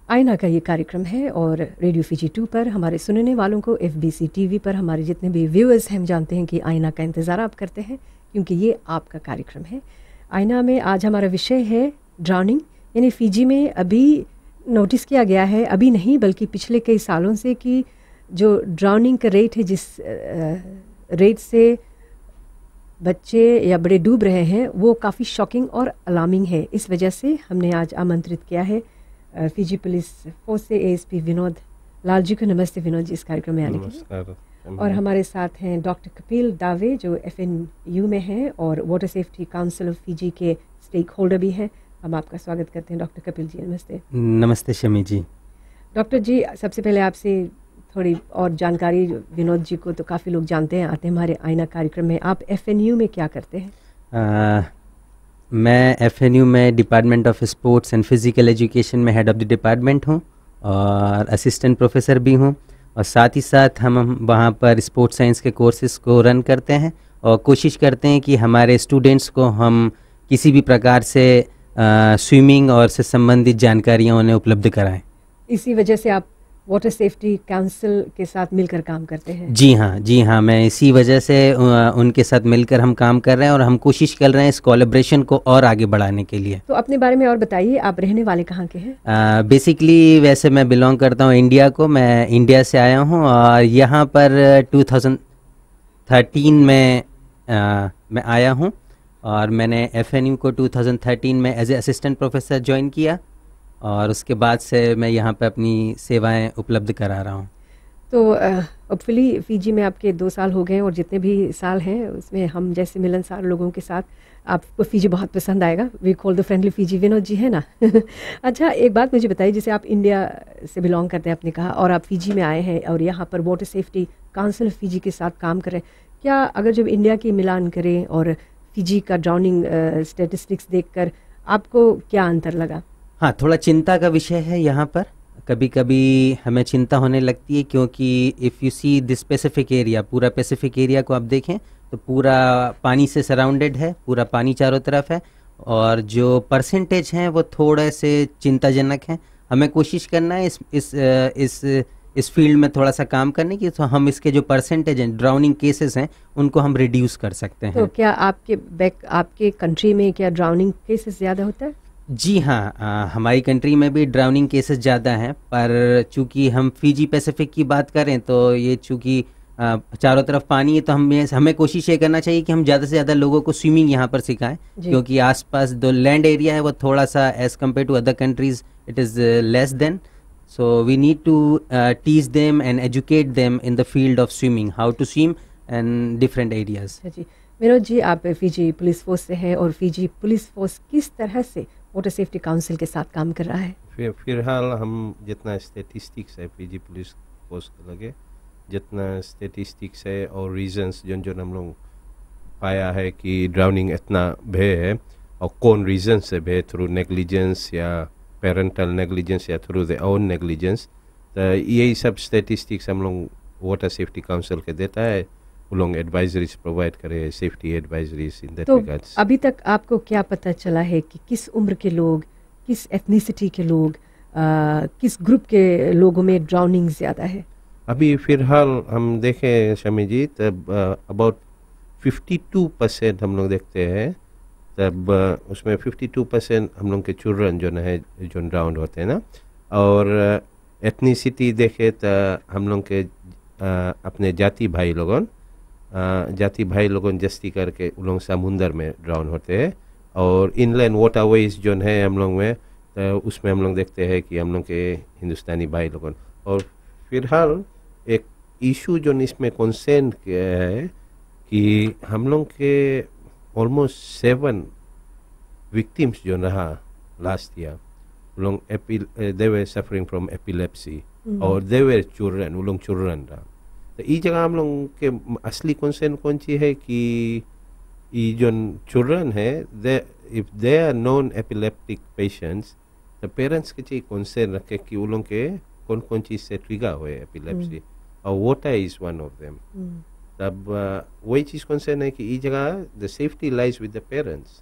आईना का ये कार्यक्रम है और रेडियो फीजी 2 पर हमारे सुनने वालों को एफबीसी टीवी पर हमारे जितने भी व्यूअर्स हैं हम जानते हैं कि आईना का इंतज़ार आप करते हैं क्योंकि ये आपका कार्यक्रम है। आईना में आज हमारा विषय है ड्राउनिंग, यानी फ़िजी में अभी नोटिस किया गया है, अभी नहीं बल्कि पिछले कई सालों से, कि जो ड्राउनिंग का रेट है, जिस रेट से बच्चे या बड़े डूब रहे हैं, वो काफ़ी शॉकिंग और अलार्मिंग है। इस वजह से हमने आज आमंत्रित किया है फ़िजी पुलिस फोर्स से एएसपी विनोद लाल जी को। नमस्ते विनोद जी, इस कार्यक्रम में आने के लिए। और हमारे साथ हैं डॉक्टर कपिल दावे जो एफएनयू में हैं और water safety council of Fiji के स्टेक होल्डर भी हैं। हम आपका स्वागत करते हैं डॉक्टर कपिल जी। नमस्ते। नमस्ते शमी जी। डॉक्टर जी, सबसे पहले आपसे थोड़ी और जानकारी, विनोद जी को तो काफ़ी लोग जानते हैं, आते हैं हमारे आईना कार्यक्रम में। आप एफएनयू में क्या करते हैं? मैं एफएनयू में department of sports and physical education में हेड ऑफ़ द डिपार्टमेंट हूँ और असिस्टेंट प्रोफेसर भी हूँ, और साथ ही साथ हम वहाँ पर स्पोर्ट्स साइंस के कोर्सेज़ को रन करते हैं और कोशिश करते हैं कि हमारे स्टूडेंट्स को हम किसी भी प्रकार से स्विमिंग और से संबंधित जानकारियाँ उन्हें उपलब्ध कराएं। इसी वजह से आप वाटर सेफ्टी काउंसिल के साथ मिलकर काम करते हैं? जी हाँ, मैं इसी वजह से उनके साथ मिलकर हम काम कर रहे हैं और हम कोशिश कर रहे हैं इस कोलैबोरेशन को और आगे बढ़ाने के लिए। तो अपने बारे में और बताइए, आप रहने वाले कहाँ के हैं? बेसिकली वैसे मैं बिलोंग करता हूँ इंडिया को, मैं इंडिया से आया हूँ और यहाँ पर 2013 में मैं आया हूँ और मैंने एफएनयू को 2013 में as a assistant professor join किया और उसके बाद से मैं यहाँ पे अपनी सेवाएं उपलब्ध करा रहा हूँ। तो होपफुली फ़िजी में आपके 2 साल हो गए और जितने भी साल हैं उसमें हम जैसे मिलनसार लोगों के साथ आपको फ़िजी बहुत पसंद आएगा। We call the friendly Fiji. Vinod ji, है ना? अच्छा, एक बात मुझे बताइए, जैसे आप इंडिया से बिलोंग करते हैं, आपने कहा, और आप फ़िजी में आए हैं और यहाँ पर water safety council of Fiji के साथ काम कर रहे हैं, क्या अगर जब इंडिया की मिलान करें और फ़िजी का ड्राउनिंग स्टेटिस्टिक्स देखकर आपको क्या अंतर लगा? हाँ, थोड़ा चिंता का विषय है यहाँ पर। कभी कभी हमें चिंता होने लगती है क्योंकि if you see this Pacific area, पूरा पैसिफिक एरिया को आप देखें तो पूरा पानी से सराउंडेड है, पूरा पानी चारों तरफ है और जो परसेंटेज हैं वो थोड़े से चिंताजनक हैं। हमें कोशिश करना है इस फील्ड में थोड़ा सा काम करने की, तो हम इसके जो परसेंटेज हैं, ड्राउनिंग केसेस हैं, उनको हम रिड्यूस कर सकते हैं। तो क्या आपके कंट्री में क्या ड्राउनिंग केसेस ज़्यादा होता है? जी हाँ, हमारी कंट्री में भी ड्राउनिंग केसेस ज़्यादा हैं, पर चूंकि हम फ़िजी पैसिफिक की बात करें तो ये चूंकि चारों तरफ पानी है, तो हमें कोशिश ये करना चाहिए कि हम ज़्यादा से ज़्यादा लोगों को स्विमिंग यहाँ पर सिखाएं, क्योंकि आसपास जो लैंड एरिया है वो थोड़ा सा as compare to other countries it is less than, so we need to teach them and educate them in the field of swimming, how to swim and different areas. जी, विनोद जी, आप Fiji police force से हैं और Fiji police force किस तरह से water safety council के साथ काम कर रहा है? फिलहाल हम जितना स्टेटिस्टिक्स है फ़िजी पुलिस फोर्स के लगे, जितना स्टेटिस्टिक्स है और रीजंस जो हम लोग पाया है कि ड्राउनिंग इतना भे है और कौन रीजन से भे, थ्रू नेग्लिजेंस या पेरेंटल नेग्लिजेंस या थ्रू द ओन नेग्लिजेंस, तो यही सब स्टेटिस्टिक्स हम लोग वाटर सेफ्टी काउंसिल के देता है। वो लोग एडवाइजरीज प्रोवाइड करे, safety advisories in that regards. अभी तक आपको क्या पता चला है कि किस उम्र के लोग, किस एथनिसिटी के लोग, किस ग्रुप के लोगों में ड्राउनिंग ज़्यादा है? अभी फिलहाल हम देखें शमी जी, तब अबाउट 52% हम लोग देखते हैं, तब उसमें 52% हम लोग के चिल्ड्रन जो ड्राउन होते हैं ना, और एथनिसिटी देखे तो हम लोग के अपने जाति भाई लोगों जस्ती करके उन लोग समुंदर में ड्राउन होते हैं, और इनलैंड वाटरवेज जो है हम लोग में, तो उसमें हम लोग देखते हैं कि हम लोग के हिंदुस्तानी भाई लोगों। और फिलहाल एक इशू जो इसमें कंसर्न है कि हम लोग के ऑलमोस्ट 7 विक्टिम्स जो रहा लास्ट ईयर, लोग दे वर सफरिंग फ्रॉम एपिलेप्सी और दे वर चिल्ड्रन, वो लोग चिल्ड्रन रहा। तो इस जगह हम लोग के असली कंसर्न कौन सी है कि ये जो चिल्ड्रन है, if they are non epileptic patients, तो पेरेंट्स के चाहिए कंसर्न रखे कि वो लोग के कौन कौन चीज़ से ट्रिगर हुए एपिलेप्सी, और water is one of them. तब वही चीज़ कंसर्न है कि इस जगह the safety lies with the parents,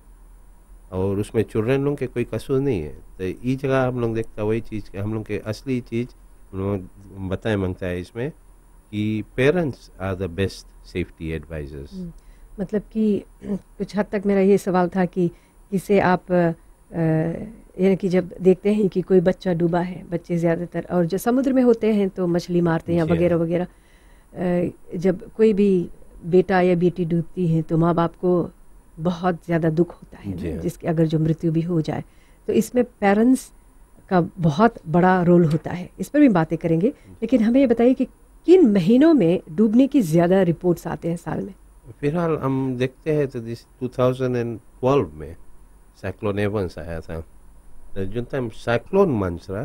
और उसमें चिल्ड्रन लोग के कोई कसूर नहीं है। तो ये जगह हम लोग देखता वही चीज़ कि हम लोग के असली चीज़ हम लोग बताए मांगता है इसमें कि parents are the best safety advisors. मतलब कि कुछ हद तक मेरा ये सवाल था कि इसे आप यानी कि जब देखते हैं कि कोई बच्चा डूबा है, बच्चे ज़्यादातर और जो समुद्र में होते हैं तो मछली मारते हैं या वगैरह वगैरह, जब कोई भी बेटा या बेटी डूबती है तो माँ बाप को बहुत ज़्यादा दुख होता है ना, जिसके अगर जो मृत्यु भी हो जाए, तो इसमें पेरेंट्स का बहुत बड़ा रोल होता है। इस पर भी बातें करेंगे, लेकिन हमें ये बताइए कि किन महीनों में डूबने की ज़्यादा रिपोर्ट्स आते हैं साल में? फिलहाल हम देखते हैं तो 2012 में साइक्लोन एवंस आया था। तो जो टाइम साइक्लोन मंथ रहा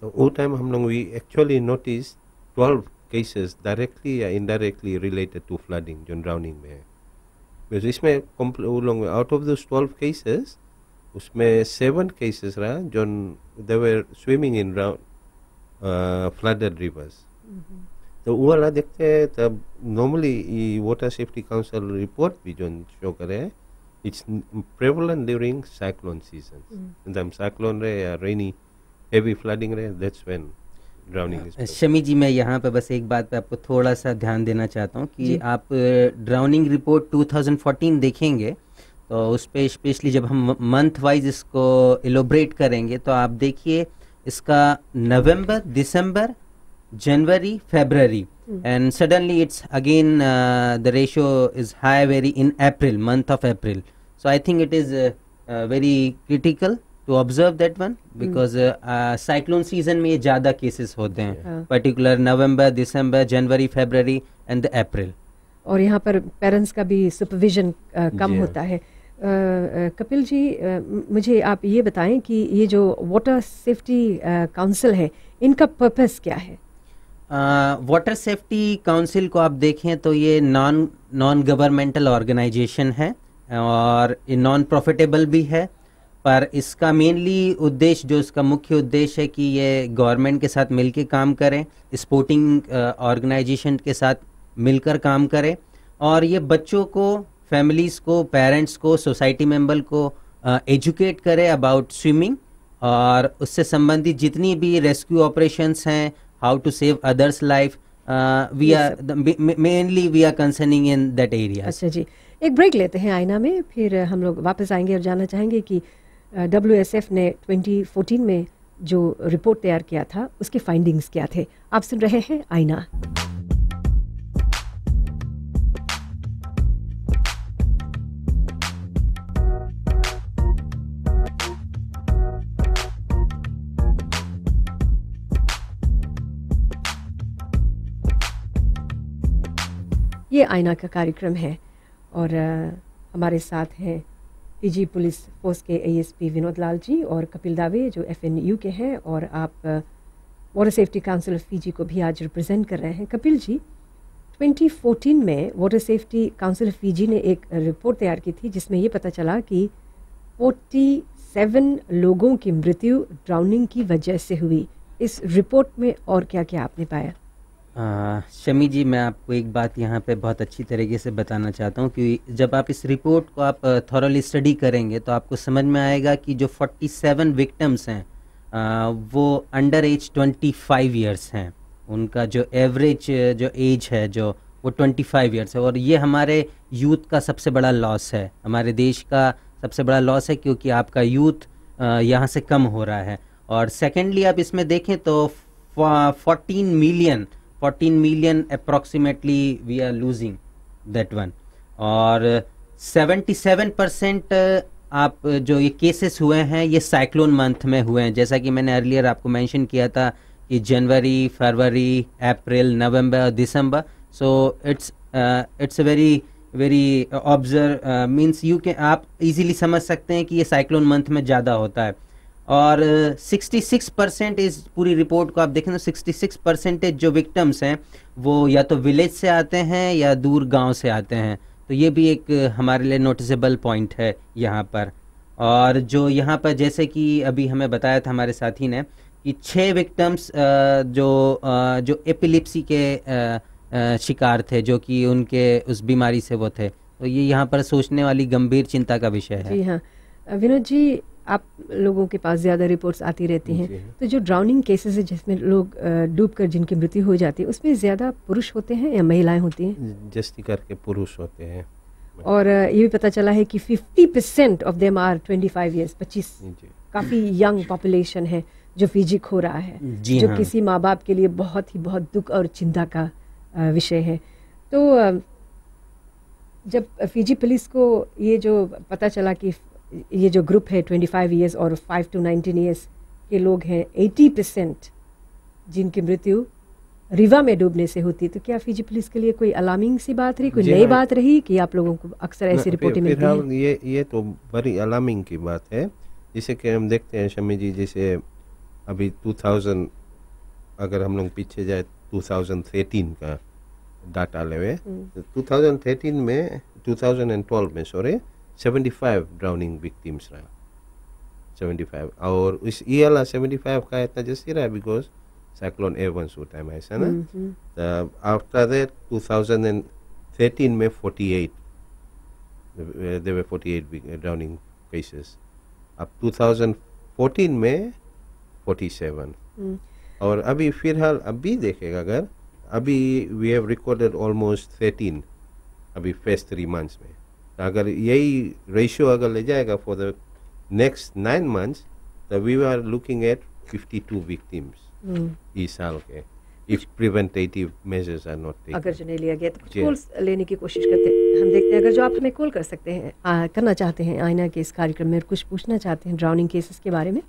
तो वो टाइम हम लोग we actually notice 12 cases directly या इनडायरेक्टली रिलेटेड टू फ्लडिंग जो ड्राउनिंग में है। बिकॉज इसमें वो लोग आउट ऑफ दोस 12 केसेस उसमें 7 केसेस रहा जो they were swimming in flooded rivers. तो वो वाला देखते हैं तब normally water safety council report भी जो शो करे it's prevalent during cyclone season. जब साइक्लोन रहे या रेनी हेवी फ्लडिंग रहे that's when drowning is. Shami ji, मैं यहाँ पे बस एक बात पे आपको थोड़ा सा ध्यान देना चाहता हूँ कि आप ड्राउनिंग रिपोर्ट 2014 देखेंगे तो उस पर स्पेशली जब हम मंथ वाइज इसको एलोब्रेट करेंगे तो आप देखिए इसका नवंबर, दिसंबर, January, February, and suddenly it's again the ratio is high very in April, month of April. So I think it is very critical to observe that one because cyclone season में ज़्यादा cases होते हैं, particular November, December, January, February and the April. और यहाँ पर parents का भी supervision कम होता है। कपिल जी, मुझे आप ये बताएं कि ये जो वाटर सेफ्टी काउंसिल है इनका पर्पस क्या है? वाटर सेफ्टी काउंसिल को आप देखें तो ये नॉन गवर्नमेंटल ऑर्गेनाइजेशन है और ये नॉन प्रॉफिटेबल भी है, पर इसका मेनली उद्देश्य जो इसका मुख्य उद्देश्य है कि ये गवर्नमेंट के साथ मिलकर काम करें, स्पोर्टिंग ऑर्गेनाइजेशन के साथ मिलकर काम करें और ये बच्चों को, फैमिलीज़ को, पेरेंट्स को, सोसाइटी मेंबर को एजुकेट करे अबाउट स्विमिंग और उससे संबंधित जितनी भी रेस्क्यू ऑपरेशंस हैं, how to save others life, we are mainly we are concerning in that area. अच्छा जी, एक ब्रेक लेते हैं आईना में, फिर हम लोग वापस आएंगे और जानना चाहेंगे कि WSF ने 2014 में जो रिपोर्ट तैयार किया था उसके फाइंडिंग्स क्या थे। आप सुन रहे हैं आईना। ये आईना का कार्यक्रम है और हमारे साथ हैं पीजी पुलिस फोर्स के ASP विनोद लाल जी और कपिल दावे जो FNU के हैं और आप water safety council of Fiji को भी आज रिप्रेजेंट कर रहे हैं। कपिल जी, 2014 में water safety council of Fiji ने एक रिपोर्ट तैयार की थी जिसमें ये पता चला कि 47 लोगों की मृत्यु ड्राउनिंग की वजह से हुई। इस रिपोर्ट में और क्या क्या आपने पाया? शमी जी, मैं आपको एक बात यहाँ पे बहुत अच्छी तरीके से बताना चाहता हूँ कि जब आप इस रिपोर्ट को आप थॉरली स्टडी करेंगे तो आपको समझ में आएगा कि जो 47 विक्टिम्स हैं वो अंडर एज 25 इयर्स हैं। उनका जो एवरेज जो एज है जो वो 25 इयर्स है और ये हमारे यूथ का सबसे बड़ा लॉस है, हमारे देश का सबसे बड़ा लॉस है क्योंकि आपका यूथ यहाँ से कम हो रहा है। और सेकेंडली आप इसमें देखें तो 14 million approximately we are losing that one और 77% आप जो ये केसेस हुए हैं ये साइक्लोन मंथ में हुए हैं। जैसा कि मैंने अर्लियर आपको मेंशन किया था कि जनवरी, फरवरी, अप्रैल, नवंबर, दिसंबर, so it's very observe means you can आप इजीली समझ सकते हैं कि ये साइक्लोन मंथ में ज़्यादा होता है। और 66% इस पूरी रिपोर्ट को आप देखें तो 66% जो विक्टिम्स हैं वो या तो विलेज से आते हैं या दूर गांव से आते हैं। तो ये भी एक हमारे लिए नोटिसेबल पॉइंट है यहाँ पर। और जो यहाँ पर जैसे कि अभी हमें बताया था हमारे साथी ने कि 6 विक्टिम्स जो एपिलिप्सी के शिकार थे, जो कि उनके उस बीमारी से वो थे। तो ये यहाँ पर सोचने वाली गंभीर चिंता का विषय है। जी हाँ, विनोद जी, आप लोगों के पास ज़्यादा रिपोर्ट्स आती रहती हैं, जी हाँ। तो जो ड्राउनिंग केसेस है जिसमें लोग डूबकर जिनकी मृत्यु हो जाती है, उसमें ज़्यादा पुरुष होते हैं या महिलाएं होती हैं? जस्ती करके पुरुष होते हैं। और ये भी पता चला है कि 50% ऑफ देम आर 25 ईयर्स, 25, जी काफ़ी यंग पॉपुलेशन है जो फिजी खो रहा है, जी जो हाँ। किसी माँ बाप के लिए बहुत दुख और चिंता का विषय है। तो जब फिजी पुलिस को ये जो पता चला कि ये जो ग्रुप है 25 ईयर्स और 5 to 19 ईयर्स के लोग हैं, 80% जिनकी मृत्यु रिवा में डूबने से होती, तो क्या फिजी पुलिस के लिए कोई अलार्मिंग सी बात रही, कोई जी नई हाँ। बात रही कि आप लोगों को अक्सर ऐसी रिपोर्टें मिलती फिलहाल हैं? ये तो बड़ी अलार्मिंग की बात है। जैसे कि हम देखते हैं शमी जी, जैसे अभी 2000 अगर हम लोग पीछे जाए 2013 का डाटा लेवे, तो 2013 में 2012 में 75 ड्राउनिंग विक्टिम्स रहा, 75। और इस ये वाला 75 का इतना जैसे रहा बिकॉज साइक्लोन एवंस वो टाइम ऐसा ना। आफ्टर दैट 2013 में 48 there were 48 drowning cases. अब 2014 में 47। और अभी फिलहाल अभी देखेगा अगर अभी वी हैव रिकॉर्डेड ऑलमोस्ट 13 अभी फर्स्ट 3 months में। तो अगर यही रेशियो अगर ले जाएगा फॉर द नेक्स्ट 9 months, तो we are looking at 52 victims इस साल के, if preventive measures are not taken. अगर जो नहीं लिया गया तो कुछ जी। कॉल्स लेने की कोशिश करते हैं, हम देखते हैं अगर जो आप हमें कॉल कर सकते हैं, करना चाहते हैं आईना के इस कार्यक्रम में, कुछ पूछना चाहते हैं ड्राउनिंग केसेस के बारे में,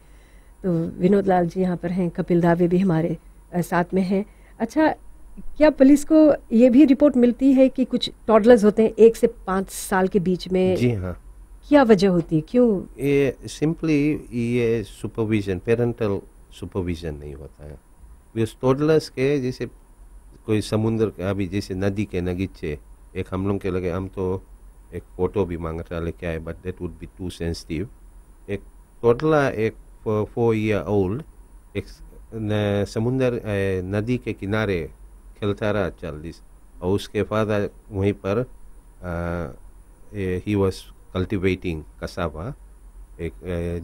तो विनोद लाल जी यहाँ पर हैं, कपिल दावे भी हमारे साथ में हैं। अच्छा, क्या पुलिस को ये भी रिपोर्ट मिलती है कि कुछ टॉडलर्स होते हैं 1 से 5 साल के बीच में? जी हाँ, क्या वजह होती है, क्यों? ये सिंपली ये सुपरविजन, पेरेंटल सुपरविजन नहीं होता है। बिकॉज टोडलर्स के जैसे कोई समुद्र का अभी जैसे नदी के नगीचे एक हम लोग के लगे, हम तो एक फोटो भी मांग रहा लेके आए, but that would be too sensitive. एक टोडला एक 4 year old एक समुद्र नदी के किनारे खेलता रहा 40, और उसके फादर वहीं पर ही वॉज कल्टिवेटिंग कसावा, एक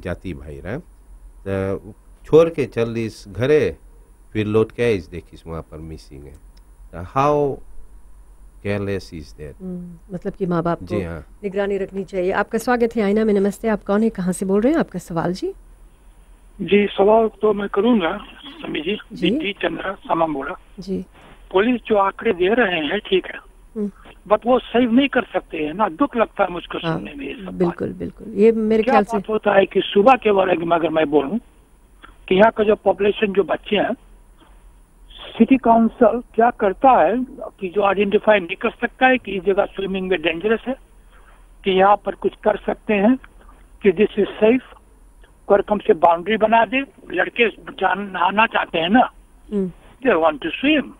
जाति भाई रहा, तो छोड़ के 40 घरे, फिर लौट के इस देखिस वहाँ पर मिसिंग है। How careless is that? मतलब कि माँ बाप को जी हाँ। निगरानी रखनी चाहिए। आपका स्वागत है आईना में, नमस्ते। आप कौन है, कहाँ से बोल रहे हैं, आपका सवाल जी? जी, सवाल तो मैं करूंगा समी जी। जी। बीटी चंद्रा समामोड़ा जी। पुलिस जो आंकड़े दे रहे हैं ठीक है, बट वो सेव नहीं कर सकते हैं ना। दुख लगता है मुझको हाँ, सुनने में ये सब बिल्कुल बिल्कुल। ये मेरे क्या ख्याल से बात होता है कि सुबह के बारे में अगर मैं बोलूं कि यहाँ का जो पॉपुलेशन जो बच्चे हैं, सिटी काउंसिल क्या करता है कि जो आइडेंटिफाई नहीं कर सकता है कि इस जगह स्विमिंग में डेंजरस है, कि यहाँ पर कुछ कर सकते हैं कि दिस इज सेफ, और कम से बाउंड्री बना दे। लड़के नहाना चाहते हैं ना, दे वांट टू स्विम,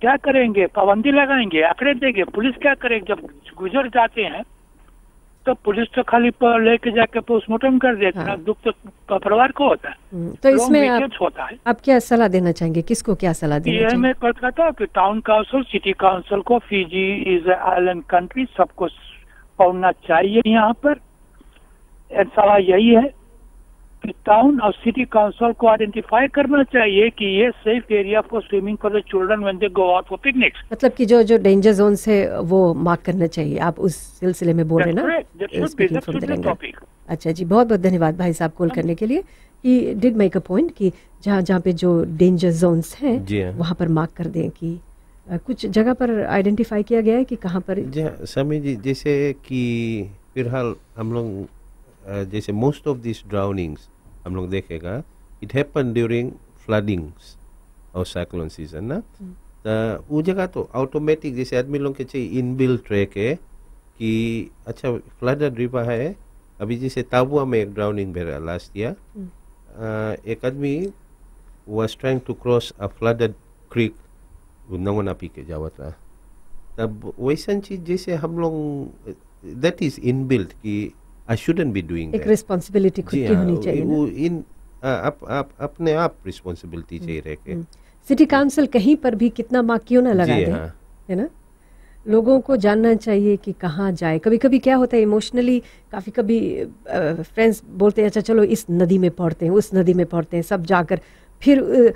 क्या करेंगे? पाबंदी लगाएंगे, आंकड़े देंगे। पुलिस क्या करेगी? जब गुजर जाते हैं तो पुलिस तो खाली लेके जाके पोस्टमार्टम कर देते हैं। हाँ। दुख तो परिवार को होता है, तो इसमें Long आप, weekends होता है। आप क्या सलाह देना चाहेंगे, किसको क्या सलाह देना ये चाहेंगे? मैं कहता हूँ कि टाउन काउंसिल, सिटी काउंसिल को, फिजी इज आइलैंड कंट्री, सबको पढ़ना चाहिए यहाँ पर। सलाह यही है कि टाउन और सिटी काउंसिल को आइडेंटिफाई करना चाहिए कि ये safe area for swimming for the children when they go out for picnics. मतलब कि जो जो डेंजर जोन्स है वो मार्क करना चाहिए, आप उस सिलसिले में बोल रहे हैं ना? Speaking from the angle. Topic. अच्छा जी, बहुत बहुत धन्यवाद भाई साहब कॉल करने के लिए। He did make a point कि जहाँ जहाँ पे जो डेंजर जोन्स हैं जी हाँ। वहाँ पर मार्क कर दें, कि कुछ जगह पर आइडेंटिफाई किया गया है कि कहाँ पर। जी हाँ, समी जी, जैसे कि फिलहाल हम लोग जैसे मोस्ट ऑफ दिस ड्राउनिंग्स हम लोग देखेगा इट हैपन ड्यूरिंग फ्लडिंग्स और साइक्लोन सीजन ना। तो वो जगह तो ऑटोमेटिक जैसे आदमी लोग के चाहिए इनबिल्ट ट्रैक है कि अच्छा फ्लडेड रिवर है। अभी जैसे ताबुआ में एक ड्राउनिंग भेजा लास्ट ईयर, एक आदमी was trying to cross a flooded creek, नंगोना पी के जावा था। तब वैसा चीज जैसे हम लोग दैट इज इनबिल्ट कि आई शुडंट बी डूइंग एक रिस्पॉन्सिबिलिटी खुद की होनी चाहिए ना? वो इन अपने आप रिस्पॉन्सिबिलिटी चाहिए रह के। सिटी काउंसिल कहीं पर भी कितना मार्क क्यों ना लगा जी दे, हाँ। है ना? लोगों को जानना चाहिए कि कहाँ जाए। कभी कभी क्या होता है इमोशनली, काफ़ी कभी फ्रेंड्स बोलते हैं अच्छा चलो इस नदी में पढ़ते हैं, उस नदी में पढ़ते हैं, सब जाकर फिर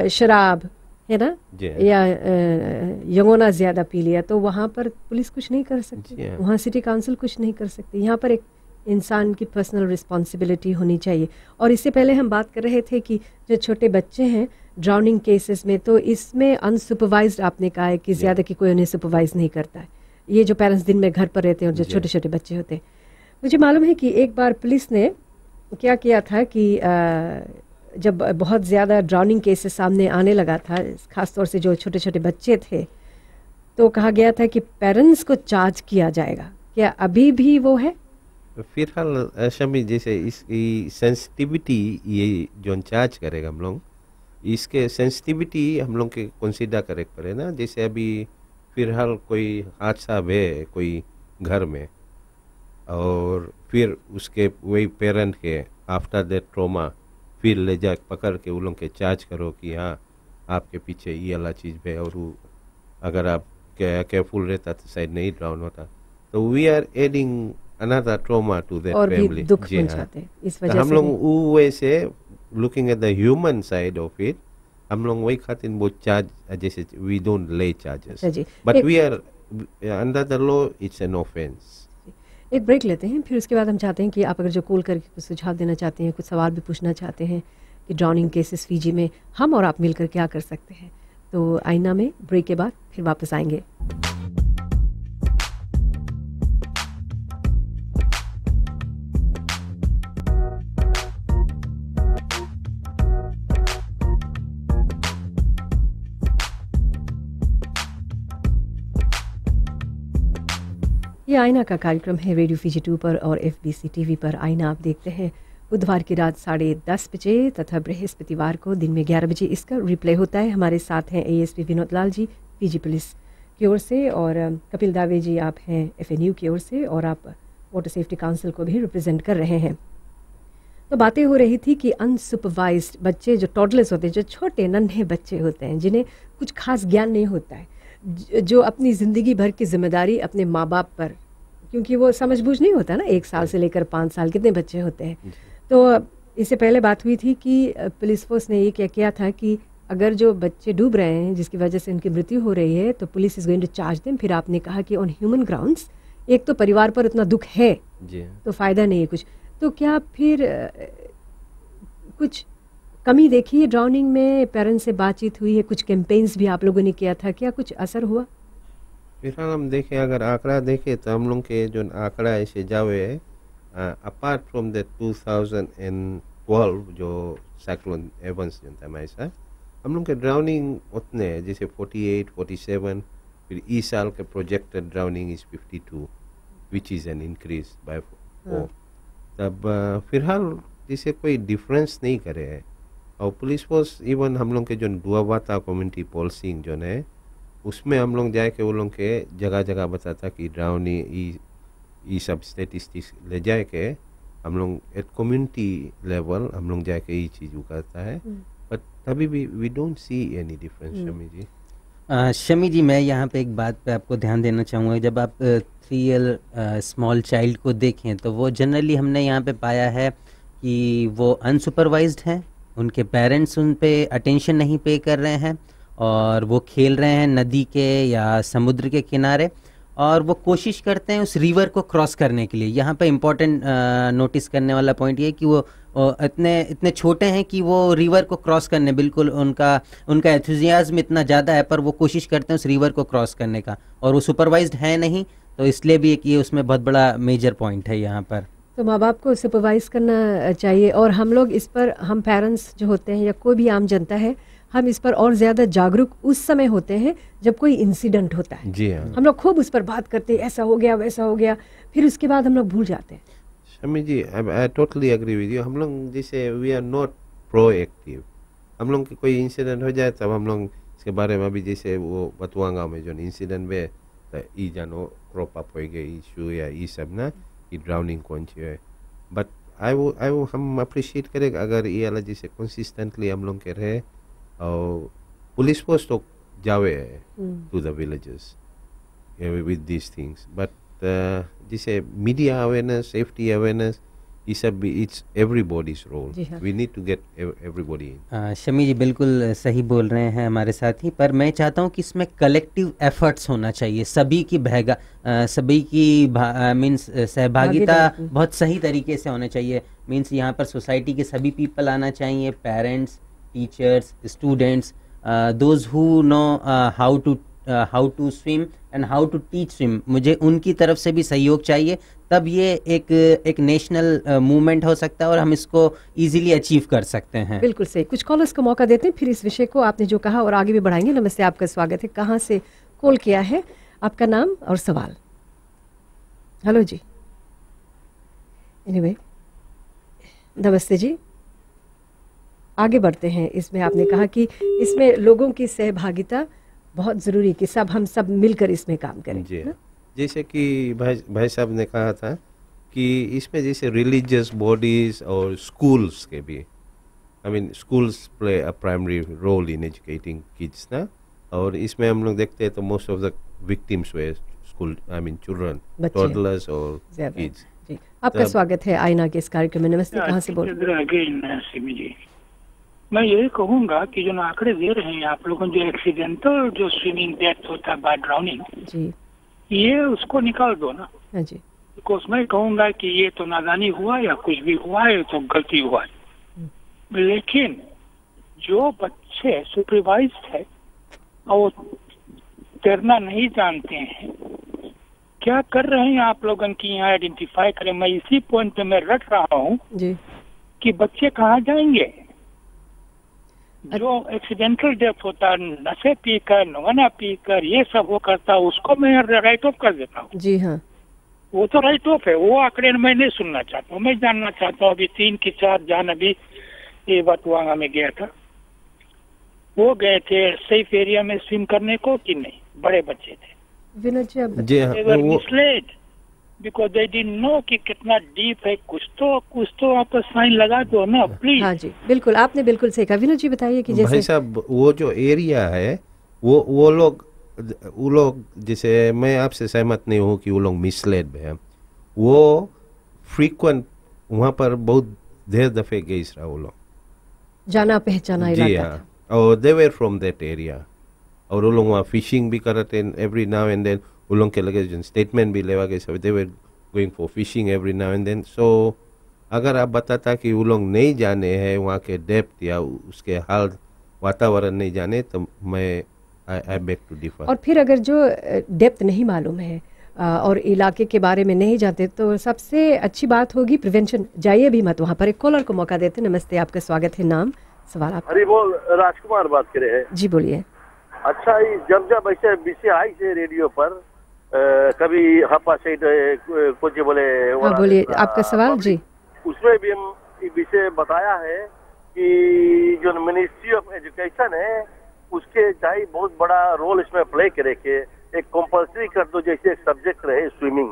शराब है ना जी। या यंगोना ज़्यादा पी लिया, तो वहाँ पर पुलिस कुछ नहीं कर सकती, जी। वहाँ सिटी काउंसिल कुछ नहीं कर सकती। यहाँ पर एक इंसान की पर्सनल रिस्पॉन्सिबिलिटी होनी चाहिए। और इससे पहले हम बात कर रहे थे कि जो छोटे बच्चे हैं ड्राउनिंग केसेस में, तो इसमें अनसुपरवाइज्ड आपने कहा है कि ज़्यादा कि कोई उन्हें सुपरवाइज नहीं करता है, ये जो पेरेंट्स दिन में घर पर रहते हैं और जो छोटे छोटे बच्चे होते हैं। मुझे मालूम है कि एक बार पुलिस ने क्या किया था कि जब बहुत ज़्यादा ड्राउनिंग केसेस सामने आने लगा था, ख़ासतौर से जो छोटे छोटे बच्चे थे, तो कहा गया था कि पेरेंट्स को चार्ज किया जाएगा। क्या अभी भी वो है? फिलहाल शमी जैसे इसकी सेंसिटिविटी ये जो चार्ज करेगा हम लोग, इसके सेंसिटिविटी हम लोग के कंसीडर करे पड़े ना। जैसे अभी फिलहाल कोई हादसा है कोई घर में, और फिर उसके वही पेरेंट के आफ्टर दैट ट्रॉमा फिर ले जा पकड़ के उन लोग के चार्ज करो कि हाँ आपके पीछे ये वाला चीज़ है, और अगर आप केयरफुल रहता तो शायद नहीं ड्राउन होता। तो we are adding another trauma to that और फैमिली। भी दुख पहुंचाते हैं इस वजह हम से लोग भी। वो वैसे looking at the human side of it, हम लोग वही खातिर वो चार्ज जैसे वी डोंट ले चार्जेस, अच्छा जी, but we are under the law it's an offence. एक ब्रेक लेते हैं, फिर उसके बाद हम चाहते हैं कि आप अगर जो कॉल करके कुछ सुझाव देना चाहते हैं, कुछ सवाल भी पूछना चाहते हैं कि ड्राउनिंग केसेस फीजी में हम और आप मिलकर क्या कर सकते हैं, तो आईना में ब्रेक के बाद फिर वापस आएंगे। ये आईना का कार्यक्रम है रेडियो फीजी 2 पर और FBC टीवी पर। आईना आप देखते हैं बुधवार की रात 10:30 बजे तथा बृहस्पतिवार को दिन में 11 बजे इसका रिप्ले होता है। हमारे साथ हैं ASP Vinod Lal ji PG police की ओर से, और कपिल दावे जी आप हैं FNU की ओर से, और आप वाटर सेफ्टी काउंसिल को भी रिप्रेजेंट कर रहे हैं। तो बातें हो रही थी कि अनसुपरवाइज्ड बच्चे जो टॉडलर्स होते हैं, जो छोटे नन्हे बच्चे होते हैं, जिन्हें कुछ खास ज्ञान नहीं होता है, जो अपनी ज़िंदगी भर की जिम्मेदारी अपने माँ बाप पर, क्योंकि वो समझ बूझ नहीं होता ना, 1 साल से लेकर 5 साल कितने बच्चे होते हैं। तो इससे पहले बात हुई थी कि पुलिस फोर्स ने ये क्या किया था कि अगर जो बच्चे डूब रहे हैं जिसकी वजह से उनकी मृत्यु हो रही है, तो police is going to charge them. फिर आपने कहा कि ऑन ह्यूमन ग्राउंड्स, एक तो परिवार पर उतना दुख है जी, तो फ़ायदा नहीं है कुछ, तो क्या फिर कुछ कमी देखी है ड्राउनिंग में? पेरेंट्स से बातचीत हुई है, कुछ कैंपेन्स भी आप लोगों ने किया था, क्या कुछ असर हुआ? फिलहाल हम देखें, अगर आंकड़ा देखें तो हम लोग के जो आंकड़ा ऐसे जावे है, अपार्ट फ्रॉम द 2012 जो साइक्लोन एवंस जो था हमारे साथ, हम लोग के ड्राउनिंग उतने हैं, जैसे 48, 47, फिर इस साल के projected drowning is 52, which is an increase by 4। तब फिलहाल जैसे कोई डिफरेंस नहीं करे है। और पुलिस फोर्स इवन हम लोग के जो दुआवाता कम्युनिटी पोलिसिंग जो है, उसमें हम लोग जाए के वो लोग के जगह जगह बताता कि ड्राउनिंग ये सब स्टेटिस्टिक्स ले जाए के हम लोग एट कम्युनिटी लेवल हम लोग जाए के ये चीज़ करता है, बट तभी भी we don't see any difference. Shami ji, Shami ji, मैं यहाँ पे एक बात पे आपको ध्यान देना चाहूँगा। जब आप 3 ईयर स्मॉल चाइल्ड को देखें तो वो जनरली हमने यहाँ पे पाया है कि वो अनसुपरवाइज्ड हैं, उनके पेरेंट्स उन पे अटेंशन नहीं पे कर रहे हैं, और वो खेल रहे हैं नदी के या समुद्र के किनारे, और वो कोशिश करते हैं उस रिवर को क्रॉस करने के लिए। यहाँ पे इम्पोर्टेंट नोटिस करने वाला पॉइंट ये है कि वो इतने छोटे हैं कि वो रिवर को क्रॉस करने, बिल्कुल उनका एंथुजियाज्म इतना ज़्यादा है, पर वो कोशिश करते हैं उस रिवर को क्रॉस करने का, और वो सुपरवाइज्ड है नहीं, तो इसलिए भी एक ये उसमें बहुत बड़ा मेजर पॉइंट है यहाँ पर। तो माँ बाप को सुपरवाइज करना चाहिए, और हम लोग इस पर, हम पेरेंट्स जो होते हैं या कोई भी आम जनता है, हम इस पर और ज़्यादा जागरूक उस समय होते हैं जब कोई इंसिडेंट होता है। जी हाँ, हम लोग खूब उस पर बात करते हैं, ऐसा हो गया वैसा हो गया, फिर उसके बाद हम लोग भूल जाते हैं। शमी जी, I totally agree with you. हम लोग जैसे वी आर नॉट प्रोएक्टिव। हम लोग की कोई इंसिडेंट हो जाए तब हम लोग इसके बारे में, अभी जैसे वो बतुआ गाँव में जो इंसिडेंट में ई जानो क्रॉप अप हो गए इशू या ये सब ना, कि ड्राउनिंग कौन सी है, बट हम अप्रिशिएट करें अगर ये वाला जैसे कंसिस्टेंटली हम लोग के रहे, और पुलिस फोर्स तो जावे to the villages with these things. But this media awareness, safety awareness, it's everybody's role. जी हाँ। We need to get everybody in. Shami जी बिल्कुल सही बोल रहे हैं हमारे साथी, पर मैं चाहता हूं कि इसमें कलेक्टिव एफर्ट्स होना चाहिए, सभी की मीन्स सहभागिता भागीदारी। बहुत सही तरीके से होना चाहिए। मीन्स यहाँ पर सोसाइटी के सभी पीपल आना चाहिए, parents, teachers, students, those who know how to swim and how to teach swim, मुझे उनकी तरफ से भी सहयोग चाहिए, तब ये एक नेशनल मूवमेंट हो सकता है और हम इसको इजीली अचीव कर सकते हैं। बिल्कुल सही। कुछ कॉलर्स को मौका देते हैं, फिर इस विषय को आपने जो कहा और आगे भी बढ़ाएंगे। नमस्ते, आपका स्वागत है। कहाँ से कॉल किया है, आपका नाम और सवाल? हेलो जी। एनीवे, नमस्ते जी, आगे बढ़ते हैं। इसमें आपने कहा कि इसमें लोगों की सहभागिता बहुत ज़रूरी, कि हम सब मिलकर इसमें काम करें। जी, ना? जैसे कि भाई साहब ने कहा था कि इसमें जैसे रिलीजियस बॉडीज और स्कूल्स के भी, I mean schools play a primary role in educating kids ना, और इसमें हम लोग देखते हैं तो मोस्ट ऑफ द विक्टिम्स वे स्कूल, आई मीन चिल्ड्रन, बच्चे। टॉडलर्स और ज़्यादा। किड्स। जी, आपका स्वागत है आईना के इस कार्यक्रम में। नमस्ते, कहाँ से बोल? अगेन सिमी जी, मैं ये कहूंगा कि जो आंकड़े दे रहे हैं आप लोगों, जो एक्सीडेंटल जो स्विमिंग डेथ होता है बाय ड्राउनिंग, जी ये उसको निकाल दो ना। हाँ जी। बिकॉज मैं कहूंगा कि ये तो नादानी हुआ या कुछ भी हुआ है तो गलती हुआ है, लेकिन जो बच्चे सुपरवाइज्ड है और वो तैरना नहीं जानते हैं, क्या कर रहे हैं आप लोगों की यहाँ आइडेंटिफाई करें। मैं इसी पॉइंट पे मैं रट रहा हूँ जी, कि बच्चे कहाँ जाएंगे। जो एक्सीडेंटल डेथ होता है नशे पीकर, नवाना पीकर, ये सब वो करता है, उसको मैं राइट ऑफ कर देता हूँ। जी हाँ। वो तो राइट ऑफ है, वो आंकड़े मैं नहीं सुनना चाहता हूँ। मैं जानना चाहता हूँ अभी 3 की 4 जान अभी ये बतवांगा में गया था, वो गए थे सेफ एरिया में स्विम करने को कि नहीं, बड़े बच्चे थे। विनोद जी, अब जी हाँ, They were वो misled because they didn't know कि कितना डीप है। कुछ तो आप साइन लगा दो ना प्लीज। हाँ जी, बिल्कुल, आपने बिल्कुल सही कहा। विनोद जी बताइए कि भाई जैसे साहब वो जो एरिया है वो लोग जैसे मैं आपसे सहमत नहीं हूँ कि वो लोग मिसलेड है। वो फ्रीक्वेंट वहाँ पर बहुत देर दफे गए रहा वो लोग, जाना पहचाना जी इलाका हाँ, था। और they were from that area, और वो लोग वहाँ फिशिंग भी करते हैं एवरी नाउ एंड देन। वो लोग के लगे स्टेटमेंट भी लेवा गए, सब they were going for fishing every now and then. So अगर आप बताता कि वो लोग नहीं जाने हैं वहाँ के डेप्थ या उसके हाल वातावरण नहीं जाने, तो मैं आई बेग टू डिफर। और फिर अगर जो डेप्थ नहीं मालूम है और इलाके के बारे में नहीं जानते, तो सबसे अच्छी बात होगी प्रिवेंशन। जाइए भी मत वहाँ पर। एक कॉलर को मौका देते। नमस्ते, आपका स्वागत है। नाम, सवाल आप? हरी बोल, राजकुमार बात कर रहे हैं। जी बोलिए। अच्छा, ये जब ऐसे विषय आई से रेडियो पर कभी हपा सेट कुछ बोले, हाँ बोलिए, आपका सवाल। जी, उसमें भी हम ये विषय बताया है कि जो मिनिस्ट्री ऑफ एजुकेशन है उसके चाहे बहुत बड़ा रोल इसमें प्ले करे के एक कंपल्सरी कर दो, जैसे एक सब्जेक्ट रहे स्विमिंग,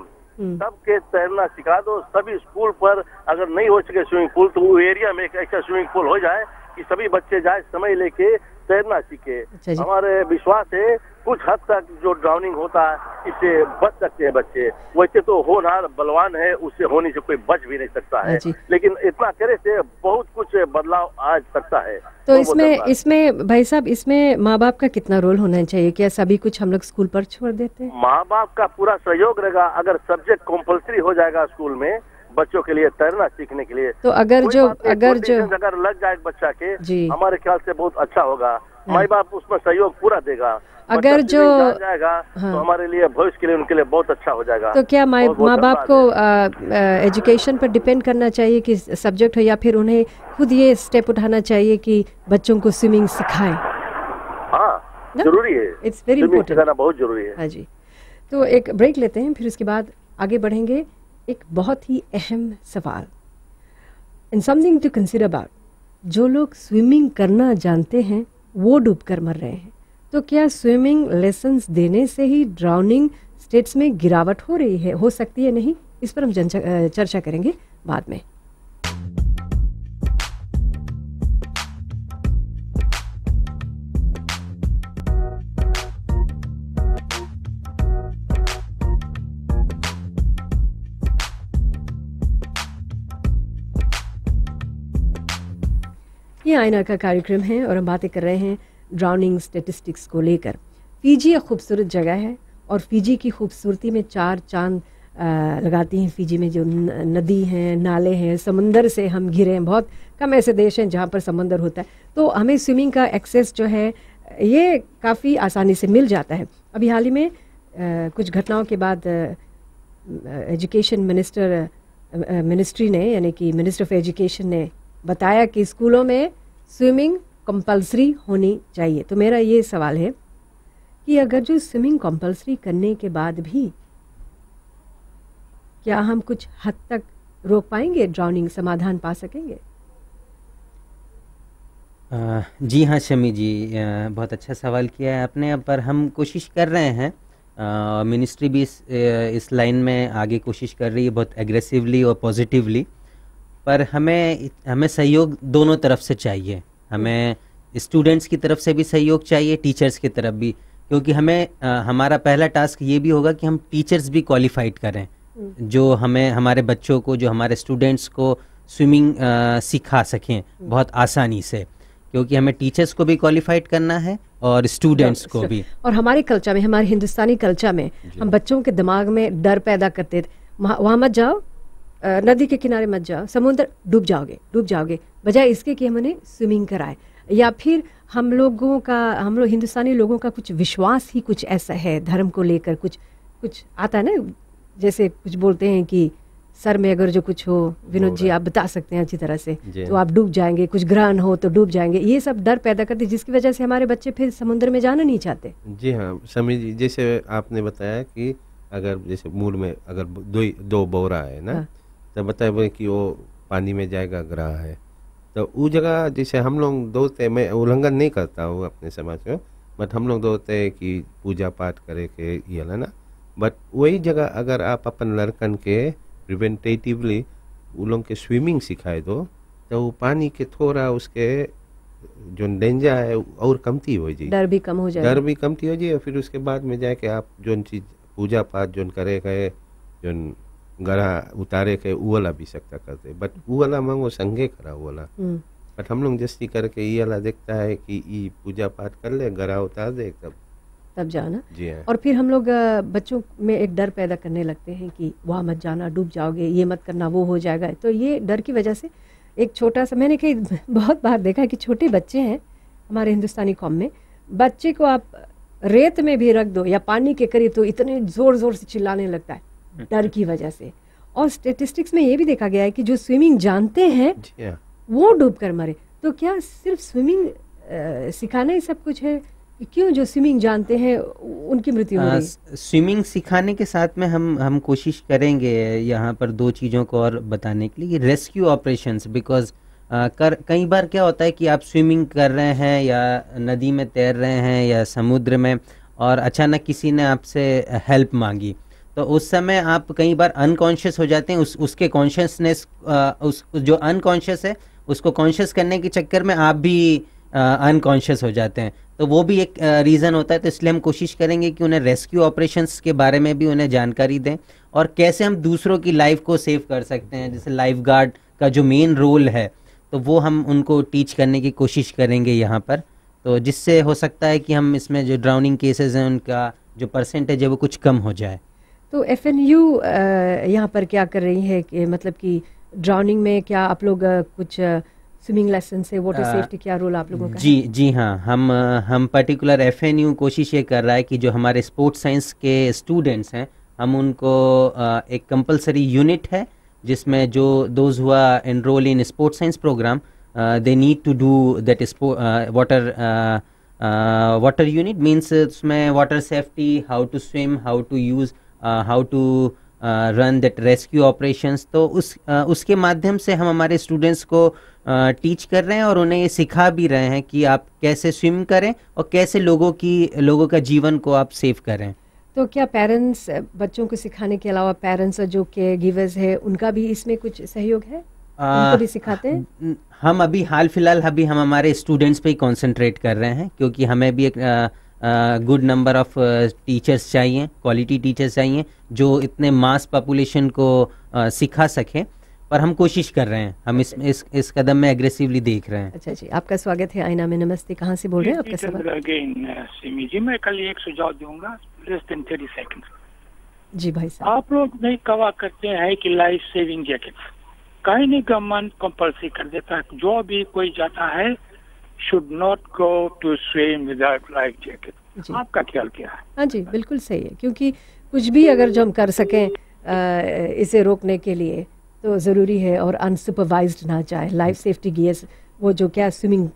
सबके तैरना सिखा दो। सभी स्कूल पर अगर नहीं हो सके स्विमिंग पूल, तो वो एरिया में एक ऐसा स्विमिंग पूल हो जाए कि सभी बच्चे जाए, समय लेके तैरना सीखे। अच्छा जी। हमारे विश्वास है कुछ हद तक जो ड्राउनिंग होता है इससे बच सकते हैं बच्चे। वैसे तो होनहार बलवान है, उससे होने से कोई बच भी नहीं सकता है, जी। लेकिन इतना करे से बहुत कुछ बदलाव आ सकता है। तो वो बदलाव। इसमें भाई साहब, इसमें माँ बाप का कितना रोल होना चाहिए? क्या सभी कुछ हम लोग स्कूल पर छोड़ देते हैं? माँ बाप का पूरा सहयोग रहेगा। अगर सब्जेक्ट कंपल्सरी हो जाएगा स्कूल में बच्चों के लिए तैरना सीखने के लिए, तो अगर कोई जो बात नहीं, अगर जो अगर लग जाए बच्चा के, जी। हमारे ख्याल से बहुत अच्छा होगा। माँ बाप उसमें सहयोग पूरा देगा। अगर बच्चा जो जान जाएगा हाँ। तो हमारे लिए भविष्य के लिए उनके लिए बहुत अच्छा हो जाएगा। तो क्या माँ बहुत बहुत बाप को एजुकेशन पर डिपेंड करना चाहिए कि सब्जेक्ट हो, या फिर उन्हें खुद ये स्टेप उठाना चाहिए कि बच्चों को स्विमिंग सिखाएं? हाँ, ना? जरूरी है। It's very swimming important. सिखाना बहुत जरूरी है। हाँ जी। तो एक ब्रेक लेते हैं, फिर उसके बाद आगे बढ़ेंगे। एक बहुत ही अहम सवाल, and something to consider about. जो लोग स्विमिंग करना जानते हैं वो डूबकर मर रहे हैं, तो क्या स्विमिंग लेसन्स देने से ही ड्राउनिंग स्टेट्स में गिरावट हो रही है, हो सकती है नहीं? इस पर हम चर्चा करेंगे बाद में। ये आईना का कार्यक्रम है और हम बातें कर रहे हैं ड्राउनिंग स्टेटिस्टिक्स को लेकर। फ़िजी एक खूबसूरत जगह है और फ़िजी की खूबसूरती में चार चांद लगाती हैं। फ़िजी में जो नदी हैं, नाले हैं, समंदर से हम घिरे हैं। बहुत कम ऐसे देश हैं जहाँ पर समंदर होता है, तो हमें स्विमिंग का एक्सेस जो है ये काफ़ी आसानी से मिल जाता है। अभी हाल ही में कुछ घटनाओं के बाद एजुकेशन मिनिस्ट्री ने, यानी कि मिनिस्टर ऑफ एजुकेशन ने बताया कि स्कूलों में स्विमिंग कंपलसरी होनी चाहिए। तो मेरा ये सवाल है कि अगर जो स्विमिंग कंपलसरी करने के बाद भी क्या हम कुछ हद तक रोक पाएंगे, ड्राउनिंग समाधान पा सकेंगे? जी हाँ शमी जी, बहुत अच्छा सवाल किया है आपने। पर हम कोशिश कर रहे हैं, मिनिस्ट्री भी इस लाइन में आगे कोशिश कर रही है बहुत एग्रेसिवली और पॉजिटिवली। पर हमें सहयोग दोनों तरफ से चाहिए। हमें स्टूडेंट्स की तरफ से भी सहयोग चाहिए, टीचर्स की तरफ भी, क्योंकि हमारा पहला टास्क ये भी होगा कि हम टीचर्स भी क्वालिफाइड करें जो हमारे बच्चों को, जो हमारे स्टूडेंट्स को स्विमिंग सिखा सकें बहुत आसानी से, क्योंकि हमें टीचर्स को भी क्वालिफाइड करना है और स्टूडेंट्स को भी। और हमारे कल्चर में, हमारे हिंदुस्तानी कल्चर में हम बच्चों के दिमाग में डर पैदा करते थे, वहाँ मत जाओ, नदी के किनारे मत जाओ, समुद्र डूब जाओगे, बजाय इसके कि हम उन्हें स्विमिंग कराएं। या फिर हम लोग हिंदुस्तानी लोगों का कुछ विश्वास ही कुछ ऐसा है, धर्म को लेकर कुछ आता है ना, जैसे कुछ बोलते हैं कि सर में अगर जो कुछ हो, विनोद जी आप बता सकते हैं अच्छी तरह से, तो आप डूब जाएंगे, कुछ ग्रहण हो तो डूब जाएंगे। ये सब डर पैदा करते, जिसकी वजह से हमारे बच्चे फिर समुद्र में जाना नहीं चाहते। जी हाँ समी जी, जैसे आपने बताया कि अगर जैसे मूल में अगर दो बोरा है ना, तो बताए कि वो पानी में जाएगा, ग्रह है, तो वो जगह जैसे हम लोग दौड़ते, मैं उल्लंघन नहीं करता हूँ अपने समाज में, बट हम लोग दौड़ते हैं कि पूजा पाठ करे के ये है ना, बट वही जगह अगर आप अपन लड़कन के प्रिवेंटेटिवली उन लोग के स्विमिंग सिखाए दो, तो वो पानी के थोड़ा उसके जो डेंजर है और कमती हो जाए, डर भी कम हो जाए, फिर उसके बाद में जाके आप जो चीज पूजा पाठ जो करे गए, जो गरा उतारे के वो वाला भी सकता करते, बट वो वाला मांगो संगे करा वो वाला, बट हम लोग जस्ती करके ये वाला देखता है कि ये पूजा पाठ कर ले, गरा उतार दे, तब जाना। जी हाँ। और फिर हम लोग बच्चों में एक डर पैदा करने लगते हैं कि वहाँ मत जाना, डूब जाओगे, ये मत करना, वो हो जाएगा। तो ये डर की वजह से एक छोटा सा, मैंने कहीं बहुत बार देखा है कि छोटे बच्चे हैं हमारे हिंदुस्तानी कौम में, बच्चे को आप रेत में भी रख दो या पानी के करीब तो इतने जोर जोर से चिल्लाने लगता है डर की वजह से। और स्टेटिस्टिक्स में ये भी देखा गया है कि जो स्विमिंग जानते हैं वो डूब कर मरे। तो क्या सिर्फ स्विमिंग सिखाना ही सब कुछ है? क्यों जो स्विमिंग जानते हैं उनकी मृत्यु हो रही? स्विमिंग सिखाने के साथ में हम कोशिश करेंगे यहाँ पर दो चीज़ों को और बताने के लिए, रेस्क्यू ऑपरेशंस। बिकॉज कई बार क्या होता है कि आप स्विमिंग कर रहे हैं या नदी में तैर रहे हैं या समुद्र में, और अचानक किसी ने आपसे हेल्प मांगी, तो उस समय आप कई बार अनकॉन्शियस हो जाते हैं। उसके कॉन्शियसनेस, जो अनकॉन्शियस है उसको कॉन्शियस करने के चक्कर में आप भी अनकॉन्शियस हो जाते हैं, तो वो भी एक रीज़न होता है। तो इसलिए हम कोशिश करेंगे कि उन्हें रेस्क्यू ऑपरेशंस के बारे में भी उन्हें जानकारी दें, और कैसे हम दूसरों की लाइफ को सेव कर सकते हैं। जैसे लाइफ गार्ड का जो मेन रोल है, तो वो हम उनको टीच करने की कोशिश करेंगे यहाँ पर, तो जिससे हो सकता है कि हम इसमें जो ड्राउनिंग केसेस हैं उनका जो परसेंटेज है वो कुछ कम हो जाए। तो FNU यहाँ पर क्या कर रही है कि मतलब कि ड्राउनिंग में क्या आप लोग कुछ स्विमिंग लेसन से, वाटर सेफ्टी, क्या रोल आप लोगों का? जी हाँ, हम पर्टिकुलर FNU कोशिश ये कर रहा है कि जो हमारे स्पोर्ट्स साइंस के स्टूडेंट्स हैं, हम उनको एक कंपलसरी यूनिट है जिसमें जो दोज हुआ enrol in sports science programme, they need to do that water unit. Means उसमें water safety, how to swim, how to use, how to run that rescue operations. तो उसके माध्यम से हम हमारे स्टूडेंट्स को टीच कर रहे हैं और उन्हें ये सिखा भी रहे हैं कि आप कैसे स्विम करें और कैसे लोगों का जीवन को आप सेव करें। तो क्या पेरेंट्स, बच्चों को सिखाने के अलावा पेरेंट्स और जो केयर गिवर्स है उनका भी इसमें कुछ सहयोग है? उनको भी सिखाते हैं? हम अभी हाल फिलहाल हम हमारे स्टूडेंट्स पे ही कॉन्सेंट्रेट कर रहे हैं, क्योंकि हमें भी एक गुड नंबर ऑफ टीचर्स चाहिए, क्वालिटी टीचर्स चाहिए जो इतने मास पॉपुलेशन को सिखा सकें। पर हम कोशिश कर रहे हैं, हम इस कदम में एग्रेसिवली देख रहे हैं। अच्छा जी, आपका स्वागत है आईना में। नमस्ते, कहाँ से बोल रहे हैं? आपका सवाल। अगेन सिमी जी, मैं कल एक सुझाव दूंगा, लेस देन 30 सेकंड। जी भाई साहब। आप लोग नहीं कहा करते हैं कि लाइफ सेविंग जैकेट, कहीं नहीं गवर्नमेंट कंपल्सरी कर देता है, जो भी कोई जाता है should not go to swim without life jacket. आपका ख्याल क्या है? हाँ जी, बिल्कुल सही है, क्योंकि कुछ भी अगर जो हम कर सकें इसे रोकने के लिए तो ज़रूरी है, और अनसुपरवाइज्ड ना जाए। लाइफ सेफ्टी गियर्स, वो जो क्या स्विमिंग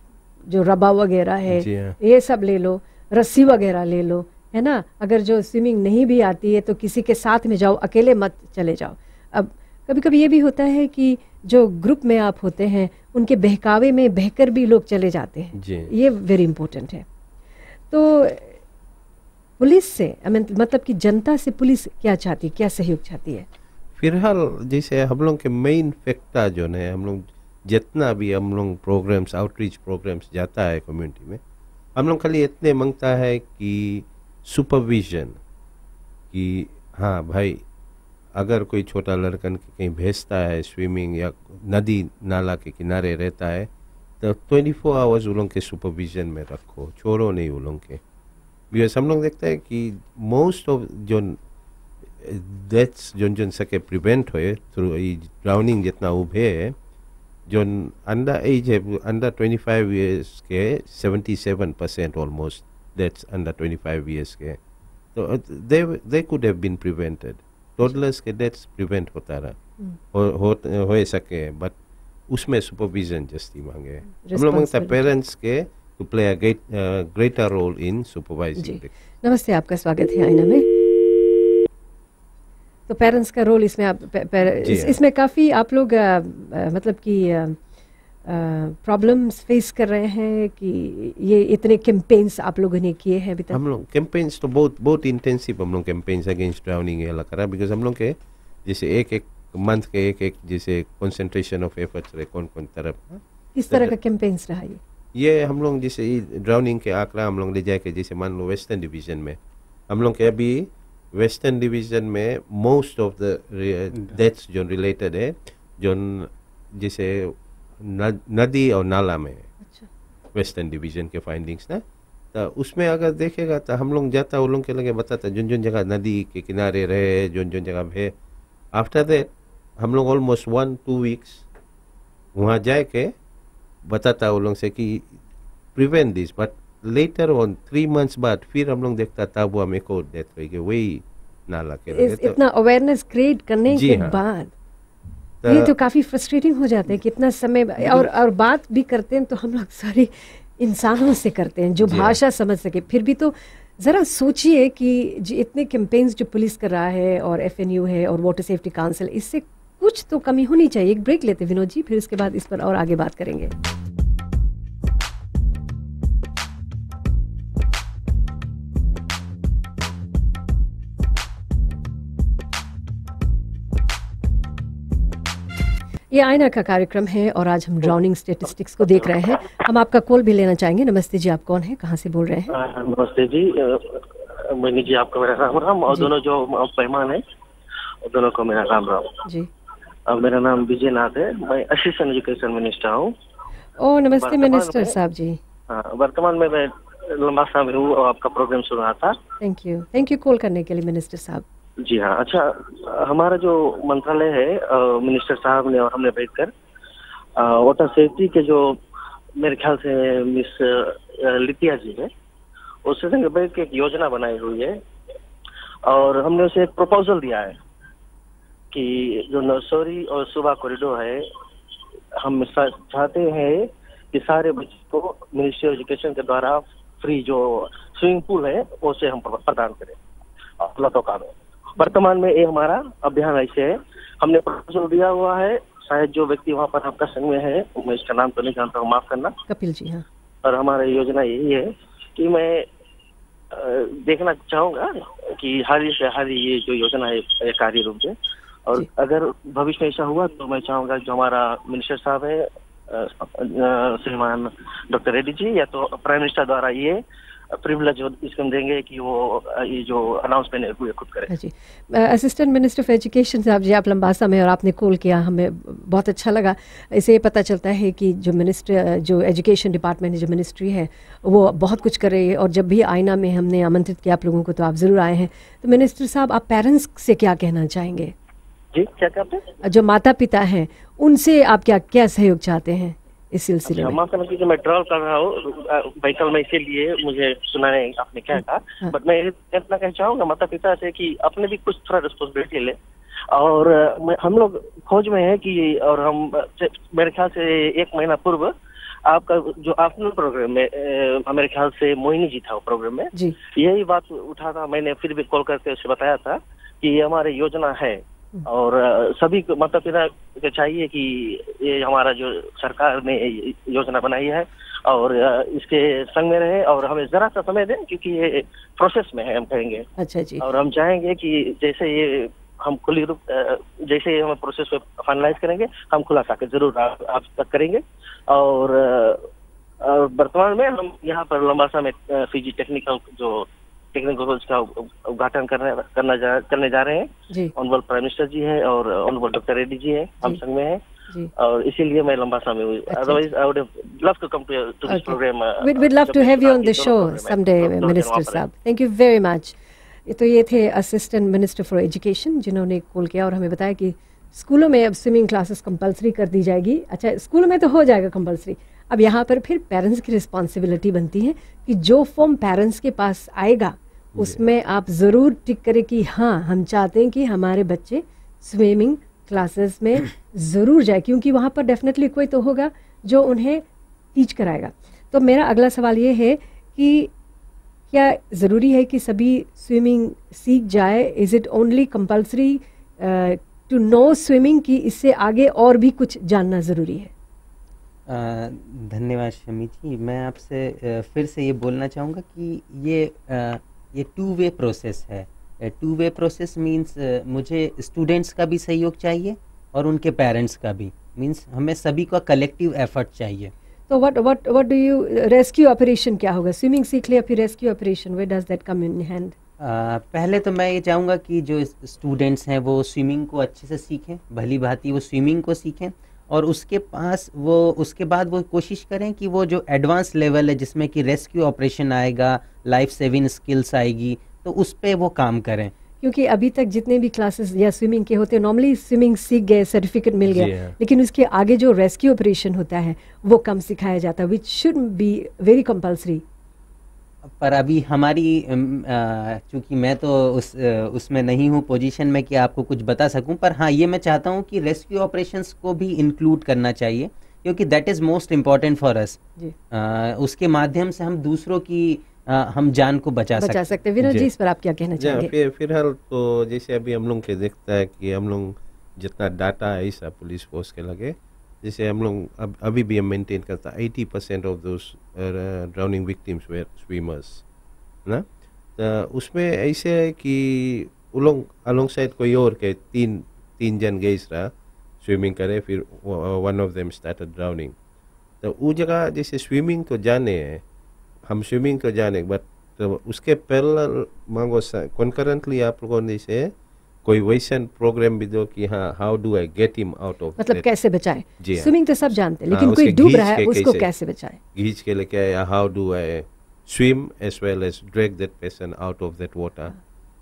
जो रबा वगैरह है, ये सब ले लो, रस्सी वगैरह ले लो, है ना। अगर जो स्विमिंग नहीं भी आती है तो किसी के साथ में जाओ, अकेले मत चले जाओ। अब कभी कभी ये भी होता है कि जो ग्रुप में आप होते हैं उनके बहकावे में बहकर भी लोग चले जाते हैं, ये वेरी इंपॉर्टेंट है। तो पुलिस से मतलब कि जनता से पुलिस क्या चाहती, क्या सहयोग चाहती है? फिलहाल जैसे हम लोग के मेन फैक्टर जो है, हम लोग जितना भी हम लोग प्रोग्राम्स, आउटरीच प्रोग्राम्स जाता है कम्युनिटी में, हम लोग खाली इतने मांगता है कि सुपरविजन, कि हाँ भाई अगर कोई छोटा लड़कन कहीं भेजता है स्विमिंग या नदी नाला के किनारे रहता है तो 24 आवर्स उन लोग के सुपरविजन में रखो, छोड़ो नहीं उन लोग के। बिकॉज हम लोग देखते हैं कि मोस्ट ऑफ जो डेथ्स जो सके प्रिवेंट हुए थ्रू ड्राउनिंग जितना उभे है, जो अंडर एज है, अंडर 25 ईयर्स के 77% ऑलमोस्ट डेथ्स अंडर 25 ईयर्स के, तो they could have been prevented. Toddlers के डेथ्स प्रिवेंट होता रहा हो सके, बट उसमें सुपरविजन जस्ती मांगे। हम लोग मांगता पेरेंट्स के to play a greater role in supervising. नमस्ते, आपका स्वागत है आईना में। तो पेरेंट्स का रोल इसमें इसमें काफ़ी आप लोग मतलब कि प्रॉब्लम्स फेस कर रहे हैं कि ये इतने कैंपेन्स आप लोगों ने किए हैं अभी तक? हम लोग कैंपेन्स तो बहुत इंटेंसिव हम लोग कैंपेन्स अगेंस्ट ड्राउनिंग ये करा, बिकॉज हम लोग के जैसे एक मंथ के एक जैसे कंसंट्रेशन ऑफ एफर्ट्स रहे कौन तरफ। किस तरह का कैंपेन्स रहा ये हम लोग जैसे ड्राउनिंग के आंकड़ा हम लोग ले जाके, जैसे मान लो वेस्टर्न डिवीजन में हम लोग के अभी वेस्टर्न डिवीजन में मोस्ट ऑफ द डेथ्स जो रिलेटेड है जो जैसे नदी और नाला में। अच्छा। वेस्टर्न डिवीजन के फाइंडिंग्स ना, तो उसमें अगर देखेगा तो हम लोग जाता उन लोग के लगे बताता जोन जगह नदी के किनारे रहे, जोन जगह भे। आफ्टर दैट हम लोग ऑलमोस्ट 1-2 वीक्स वहाँ जाए के बताता उन लोग से कि prevent this, but later on 3 months बाद फिर हम लोग देखता तब वो हमें को डेथ हुई वही नाला के। इतना अवेयरनेस क्रिएट करने के बाद ये तो काफी फ्रस्ट्रेटिंग हो जाते हैं। कितना समय और बात भी करते हैं तो हम लोग सारे इंसानों से करते हैं जो भाषा समझ सके। फिर भी तो जरा सोचिए कि इतने कैंपेन्स जो पुलिस कर रहा है और FNU है और वाटर सेफ्टी काउंसिल, इससे कुछ तो कमी होनी चाहिए। एक ब्रेक लेते विनोद जी, फिर उसके बाद इस पर और आगे बात करेंगे। ये आईना का कार्यक्रम है और आज हम ड्राउनिंग स्टेटिस्टिक्स को देख रहे हैं। हम आपका कॉल भी लेना चाहेंगे। नमस्ते जी, आप कौन हैं, कहाँ से बोल रहे हैं? नमस्ते जी, मैंने जी आपका मेरा राम राम, और दोनों जो मेहमान है दोनों को मेरा राम राम जी। मेरा नाम विजय नाथ है, मैं असिस्टेंट एजुकेशन मिनिस्टर हूँ। ओ नमस्ते मिनिस्टर साहब जी। वर्तमान में मैं लंबा समय हूँ और आपका प्रोग्राम सुन रहा था। थैंक यू कॉल करने के लिए मिनिस्टर साहब। जी हाँ, अच्छा, हमारा जो मंत्रालय है मिनिस्टर साहब ने और हमने बैठकर वाटर सेफ्टी के जो मेरे ख्याल से मिस लितिया जी है उससे संग बैठ के एक योजना बनाई हुई है और हमने उसे एक प्रपोजल दिया है कि जो नर्सरी और सुबह कॉरिडोर है, हम चाहते हैं कि सारे बच्चों को मिनिस्ट्री ऑफ एजुकेशन के द्वारा फ्री जो स्विमिंग पूल है उसे हम प्रदान करें लतोका में। वर्तमान में ये हमारा अभियान ऐसे है, हमने प्रपोजल दिया हुआ है। शायद जो व्यक्ति वहाँ पर आपका संग में है, मैं इसका नाम तो नहीं जानता हूँ, माफ करना। कपिल जी। हाँ। और हमारी योजना यही है कि मैं देखना चाहूंगा कि हाल से हाल ये जो योजना है कार्य रूप में, और अगर भविष्य में ऐसा हुआ तो मैं चाहूंगा जो हमारा मिनिस्टर साहब है श्रीमान डॉक्टर रेड्डी जी या तो प्राइम मिनिस्टर द्वारा ये प्रिविलेज इसको देंगे कि वो ये जो अनाउंसमेंट है वो खुद करे। जी, असिस्टेंट मिनिस्टर ऑफ एजुकेशन साहब जी, आप लंबा समय और आपने कॉल किया, हमें बहुत अच्छा लगा। इससे ये पता चलता है कि जो एजुकेशन डिपार्टमेंट जो मिनिस्ट्री है वो बहुत कुछ कर रही है, और जब भी आईना में हमने आमंत्रित किया आप लोगों को तो आप ज़रूर आए हैं। तो मिनिस्टर साहब, आप पेरेंट्स से क्या कहना चाहेंगे? जी, क्या कहते हैं? जो माता पिता हैं उनसे आप क्या सहयोग चाहते हैं इस सिलसिले में? माफ करना कि मैं ट्रैवल कर रहा हूँ व्हीकल में, इसीलिए मुझे सुना नहीं आपने क्या कहा, बट मैं इतना कहना चाहूँगा माता पिता से कि अपने भी कुछ थोड़ा रिस्पॉन्सिबिलिटी ले। और हम लोग खोज में है कि, और हम मेरे ख्याल से 1 महीना पूर्व आपका जो आफ्टरनून प्रोग्राम में मेरे ख्याल से मोहिनी जी था वो प्रोग्राम में, यही बात उठा था। मैंने फिर भी कॉल करके उसे बताया था कि ये हमारी योजना है, और सभी माता पिता को चाहिए कि ये हमारा जो सरकार ने योजना बनाई है और इसके संग में रहे, और हमें जरा सा समय दें क्योंकि ये प्रोसेस में है, हम कहेंगे। अच्छा जी। और हम चाहेंगे कि जैसे ये हम खुली रूप जैसे हम प्रोसेस में फाइनलाइज करेंगे, हम खुलासा के जरूर आप तक करेंगे। और वर्तमान में हम यहाँ पर लंबा समय फीजी टेक्निकल कॉलेज का उद्घाटन करने जा रहे हैं। ऑनरेबल प्राइम मिनिस्टर जी है और ऑनरेबल डॉक्टर रेड्डी जी है, हम संग में है, और इसीलिए मैं लंबा समय, otherwise I would love to come to this programme. we'd love to have you on the show someday, minister साहब। Thank you very much. तो ये थे असिस्टेंट मिनिस्टर फॉर एजुकेशन जिन्होंने कॉल किया और हमें बताया कि स्कूलों में अब स्विमिंग क्लासेस कंपलसरी कर दी जाएगी। अच्छा, स्कूलों में तो हो जाएगा कंपलसरी, अब यहाँ पर फिर पेरेंट्स की रिस्पॉन्सिबिलिटी बनती है कि जो फॉर्म पेरेंट्स के पास आएगा उसमें आप ज़रूर टिक करें कि हाँ, हम चाहते हैं कि हमारे बच्चे स्विमिंग क्लासेस में ज़रूर जाए, क्योंकि वहाँ पर डेफिनेटली कोई तो होगा जो उन्हें टीच कराएगा। तो मेरा अगला सवाल ये है कि क्या ज़रूरी है कि सभी स्विमिंग सीख जाए? Is it only compulsory to know swimming, की इससे आगे और भी कुछ जानना ज़रूरी है? धन्यवाद शमी जी। मैं आपसे फिर से ये बोलना चाहूँगा कि ये 2 वे प्रोसेस है। 2 वे प्रोसेस मीन्स मुझे स्टूडेंट्स का भी सहयोग चाहिए और उनके पेरेंट्स का भी, मीन्स हमें सभी का कलेक्टिव एफर्ट चाहिए। तो what do you, rescue operation क्या होगा? स्विमिंग सीख लिया फिर rescue operation, where does that come in hand? पहले तो मैं ये चाहूँगा कि जो स्टूडेंट्स हैं वो स्विमिंग को अच्छे से सीखें, भली भांति वो स्विमिंग को सीखें, और उसके बाद वो कोशिश करें कि वो जो एडवांस लेवल है जिसमें कि रेस्क्यू ऑपरेशन आएगा, लाइफ सेविंग स्किल्स आएगी, तो उस पे वो काम करें। क्योंकि अभी तक जितने भी क्लासेस या स्विमिंग के होते हैं, नॉर्मली स्विमिंग सीख गए, सर्टिफिकेट मिल गया, लेकिन उसके आगे जो रेस्क्यू ऑपरेशन होता है वो कम सिखाया जाता है, which should be very compulsory. पर अभी हमारी चूँकि मैं तो उसमें नहीं हूँ पोजीशन में कि आपको कुछ बता सकूं, पर हाँ ये मैं चाहता हूँ कि रेस्क्यू ऑपरेशंस को भी इंक्लूड करना चाहिए, क्योंकि that is most important for us. उसके माध्यम से हम दूसरों की हम जान को बचा सकते हैं। विनोद जी, इस पर आप क्या कहना चाहेंगे? फिलहाल तो जैसे अभी हम लोग के देखता है कि हम लोग जितना डाटा है ऐसा पुलिस फोर्स के लगे, जैसे हम लोग अभी भी हम मेंटेन करता 80% of those drowning victims were swimmers ना। तो उसमें ऐसे है कि अलोंग साइड कोई और के तीन जन गए रहा स्विमिंग करे, फिर one of them started drowning. तो वो जगह जैसे स्विमिंग तो जाने हैं हम, स्विमिंग तो जाने, बट तो उसके पैरेलल मांगो कॉन्करेंटली आप लोगों ने से कोई वैसन प्रोग्राम भी दो कि हाँ, how do I get him out of, मतलब कैसे बचाएं। स्विमिंग तो सब जानते हैं, लेकिन कोई डूब रहा है उसको कैसे बचाएं, घींच के लेके आया, how do I swim as well as drag that person out of that water.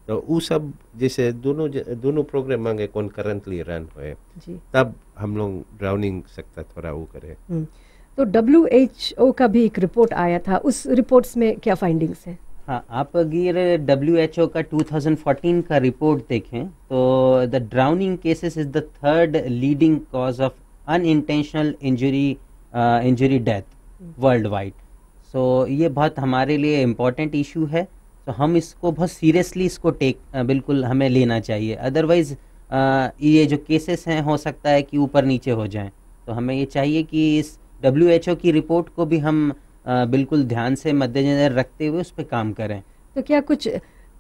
तो वो सब जैसे दोनों प्रोग्राम मांगे कॉन्करेंटली रन हुए, तब हम लोग ड्राउनिंग सकता थोड़ा वो करे। तो WHO का भी एक रिपोर्ट आया था, उस रिपोर्ट्स में क्या फाइंडिंग्स हैं? हाँ, आप अगर WHO का 2014 का रिपोर्ट देखें तो the drowning cases is the 3rd leading cause of unintentional injury death world wide. So ये बहुत हमारे लिए इम्पोर्टेंट इशू है, तो हम इसको बहुत सीरियसली बिल्कुल हमें लेना चाहिए। अदरवाइज ये जो केसेस हैं हो सकता है कि ऊपर नीचे हो जाएं, तो हमें ये चाहिए कि इस WHO की रिपोर्ट को भी हम बिल्कुल ध्यान से मद्देनजर रखते हुए उस पर काम करें। तो क्या कुछ,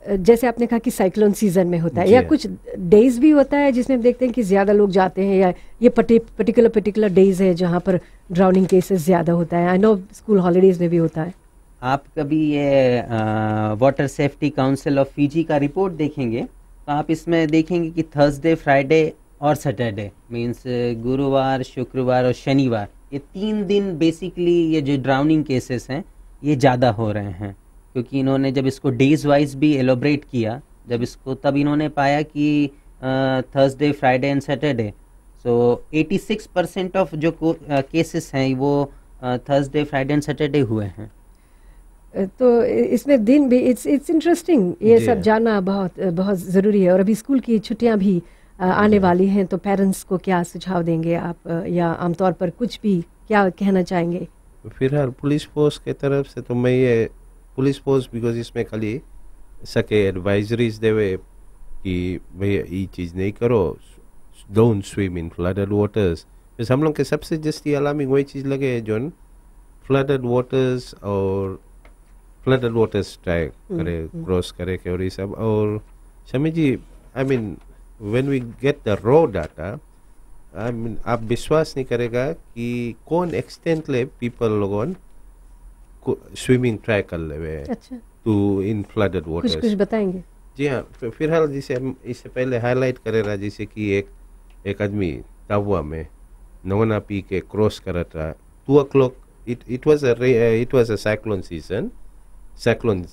जैसे आपने कहा कि साइक्लोन सीजन में होता है, या कुछ डेज भी होता है जिसमें हम देखते हैं कि ज़्यादा लोग जाते हैं, या ये पर्टिकुलर डेज है जहाँ पर ड्राउनिंग केसेस ज़्यादा होता है? आई नो स्कूल हॉलीडेज में भी होता है। आप कभी ये water safety council of Fiji का रिपोर्ट देखेंगे तो आप इसमें देखेंगे कि थर्सडे, फ्राइडे और सैटरडे मींस गुरुवार, शुक्रवार और शनिवार, ये 3 दिन बेसिकली ये जो ड्राउनिंग केसेस हैं ये ज़्यादा हो रहे हैं। क्योंकि इन्होंने जब इसको डेज वाइज भी एलोबरेट किया, जब इसको तब इन्होंने पाया कि Thursday, Friday and Saturday, so 86% of जो केसेस हैं वो थर्सडे, फ्राइडे एंड सैटरडे हुए हैं। तो इसमें दिन भी इट्स इंटरेस्टिंग, ये जी। सब जानना बहुत बहुत ज़रूरी है। और अभी स्कूल की छुट्टियां भी आने वाली हैं, तो पेरेंट्स को क्या सुझाव देंगे आप, या आमतौर पर कुछ भी क्या कहना चाहेंगे? फिलहाल पुलिस फोर्स के तरफ से तो मैं ये पुलिस फोर्स बिकॉज इसमें खाली सके एडवाइजरीज देवे कि भैया ये चीज़ नहीं करो, don't swim in flooded waters. बस हम लोग के सबसे जस्ती अलार्मिंग वही चीज़ लगे जो फ्लडेड वाटर्स और फ्लडेड वाटर्स ट्राई करे क्रॉस करे के और ये सब। और शमी जी, I mean when we get the raw data, I mean आप विश्वास नहीं करेगा कि कौन एक्सटेंट ले पीपल लोगों स्विमिंग ट्राई कर ले अच्छा, टू इन फ्लडेड कुछ वाटर्स। बताएंगे? जी हाँ, फिलहाल जिसे हम इससे पहले हाईलाइट करेगा, जैसे कि एक आदमी तावा में नवना पी के क्रॉस कर रहा, 2 o'clock, it was a cyclone season, cyclone,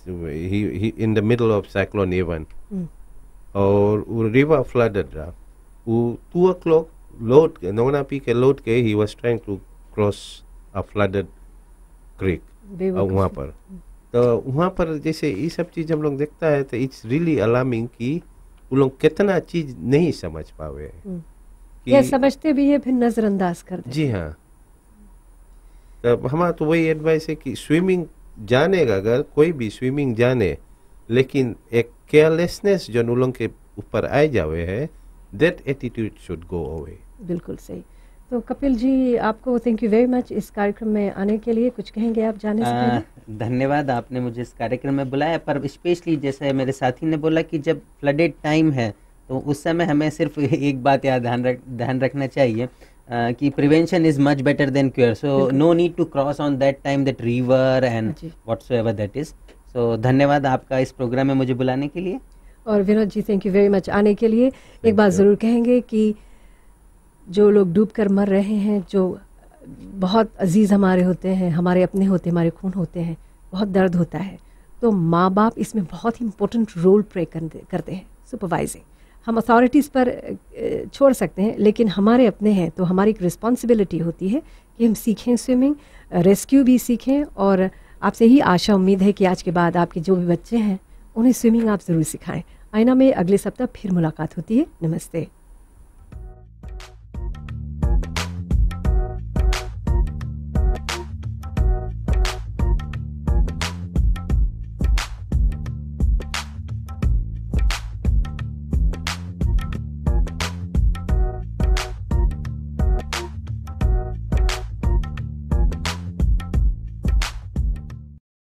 he in the middle of cyclone even, और वो रिवर फ्लडेड रहा, वो 2 o'clock लोड नवना पी के लोड के he was trying to cross a flooded creek वहाँ पर। तो वहाँ पर जैसे ये सब चीज़ हम लोग देखता है तो इट्स रियली अलार्मिंग कि वो लोग कितना चीज़ नहीं समझ पावे ये समझते भी है फिर नज़रअंदाज कर देते। जी हाँ, तो हमारा तो वही एडवाइस है कि स्विमिंग जानेगा, अगर कोई भी स्विमिंग जाने, लेकिन एक केयरलेसनेस जो उन लोग के ऊपर आए जावे है, that attitude should go away. बिल्कुल सही। तो कपिल जी, आपको थैंक यू वेरी मच इस कार्यक्रम में आने के लिए। कुछ कहेंगे आप जाने से पहले? धन्यवाद, आपने मुझे इस कार्यक्रम में बुलाया, पर स्पेशली जैसे मेरे साथी ने बोला कि जब फ्लडेड टाइम है तो उस समय हमें सिर्फ एक बात याद ध्यान रखना चाहिए कि prevention is much better than cure, so no need to cross on that time that river and whatsoever that is. So धन्यवाद आपका इस प्रोग्राम में मुझे बुलाने के लिए। और Vinod ji, thank you very much आने के लिए। एक बात ज़रूर कहेंगे कि जो लोग डूब कर मर रहे हैं, जो बहुत अजीज़ हमारे होते हैं, हमारे अपने होते हैं, हमारे खून होते हैं, बहुत दर्द होता है, तो माँ बाप इसमें बहुत ही इम्पोर्टेंट रोल प्ले करते हैं। सुपरवाइजिंग हम अथॉरिटीज़ पर छोड़ सकते हैं, लेकिन हमारे अपने हैं तो हमारी एक रिस्पॉन्सिबिलिटी होती है कि हम सीखें स्विमिंग, रेस्क्यू भी सीखें। और आपसे ही आशा उम्मीद है कि आज के बाद आपके जो भी बच्चे हैं उन्हें स्विमिंग आप ज़रूर सिखाएं। आईना में अगले सप्ताह फिर मुलाकात होती है। नमस्ते।